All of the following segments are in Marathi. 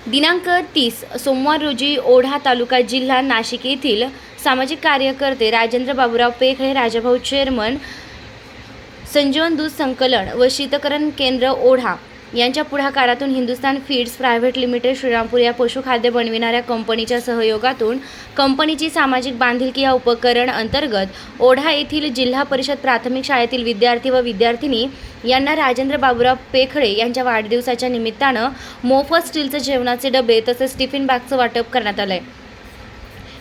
दिनांक 30 सोमवार रोजी ओढा तालुका जिल्हा नाशिक येथील सामाजिक कार्यकर्ते राजेंद्र बाबूराव पेखळे, राजाभाऊ चेअरमन, संजीवन दूध संकलन व शीतकरण केंद्र ओढा यांच्या पुढाकारातून Hindustan feeds private limited Shrirampur या पशुखाद्य बनविणाऱ्या कंपनीच्या सहयोगातून कंपनीची सामाजिक बांधिलकी या उपकरण अंतर्गत ओढा येथील जिल्हा परिषद प्राथमिक शाळेतील विद्यार्थी व विद्यार्थिनी यांना राजेंद्र बाबूराव पेखळे यांच्या वाढदिवसाच्या निमित्तानं मोफत स्टीलचे जेवणाचे डबे तसेच टिफिन बॅगचं वाटप करण्यात आलंय।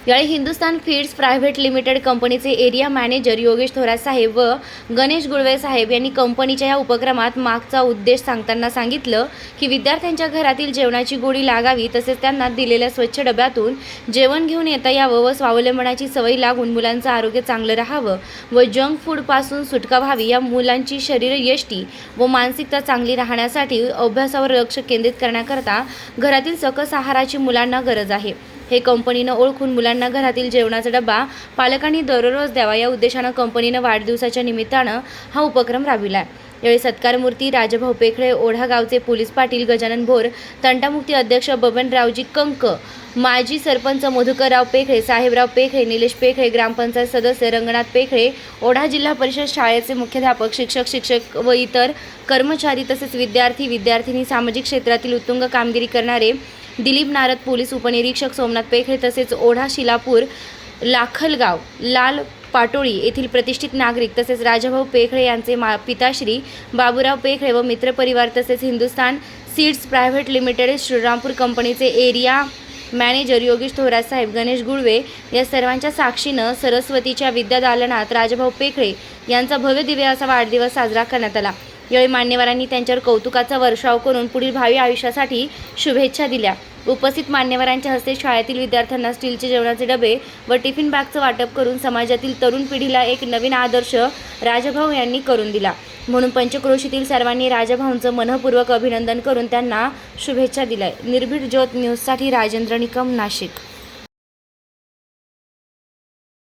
यावेळी हिंदुस्तान फीड्स प्रायव्हेट लिमिटेड कंपनीचे एरिया मॅनेजर योगेश थोरात साहेब व गणेश गुळवे साहेब यांनी कंपनीच्या या उपक्रमात मागचा उद्देश सांगताना सांगितलं की विद्यार्थ्यांच्या घरातील जेवणाची गोडी लागावी तसेच त्यांना दिलेल्या स्वच्छ डब्यातून जेवण घेऊन येता यावं व स्वावलंबनाची सवय लागून मुलांचं आरोग्य चांगलं राहावं व जंक फूडपासून सुटका व्हावी, या मुलांची शरीर यष्टी व मानसिकता चांगली राहण्यासाठी अभ्यासावर लक्ष केंद्रित करण्याकरता घरातील सकस आहाराची मुलांना गरज आहे। हे कंपनीनं ओळखून मुलांना घरातील जेवणाचा डबा पालकांनी दररोज द्यावा या उद्देशानं कंपनीनं वाढदिवसाच्या निमित्तानं हा उपक्रम राबविला आहे। यावेळी सत्कारमूर्ती राजाभाऊ पेखळे, ओढा गावचे पोलीस पाटील गजानन भोर, तंटामुक्ती अध्यक्ष बबनरावजी कंक, माजी सरपंच मधुकरराव पेखळे, साहेबराव पेखळे, निलेश पेखळे, ग्रामपंचायत सदस्य रंगनाथ पेखळे, ओढा जिल्हा परिषद शाळेचे मुख्याध्यापक, शिक्षक व इतर कर्मचारी तसेच विद्यार्थी विद्यार्थिनी, सामाजिक क्षेत्रातील उत्तुंग कामगिरी करणारे दिलीप नारद, पोलीस उपनिरीक्षक सोमनाथ पेखळे तसेच ओढा, शिलापूर, लाखलगाव, लाल पाटोळी येथील प्रतिष्ठित नागरिक तसेच राजाभाऊ पेखळे यांचे पिताश्री बाबूराव पेखळे व मित्रपरिवार तसेच Hindustan seeds private limited Shrirampur कंपनीचे एरिया मॅनेजर योगेश थोरात साहेब, गणेश गुळवे या सर्वांच्या साक्षीनं सरस्वतीच्या विद्यादालनात राजाभाऊ पेखळे यांचा भव्य दिव्य असा वाढदिवस साजरा करण्यात आला। यावेळी मान्यवरांनी त्यांच्यावर कौतुकाचा वर्षाव करून पुढील भावी आयुष्यासाठी शुभेच्छा दिल्या। उपस्थित मान्यवरांच्या हस्ते शाळेतील विद्यार्थ्यांना स्टीलचे जेवणाचे डबे व टिफिन बॅगचं वाटप करून समाजातील तरुण पिढीला एक नवीन आदर्श राजाभाऊ यांनी करून दिला। म्हणून पंचक्रोशीतील सर्वांनी राजाभाऊंचं मनःपूर्वक अभिनंदन करून त्यांना शुभेच्छा दिल्या। निर्भीड ज्योत न्यूजसाठी राजेंद्र निकम, नाशिक।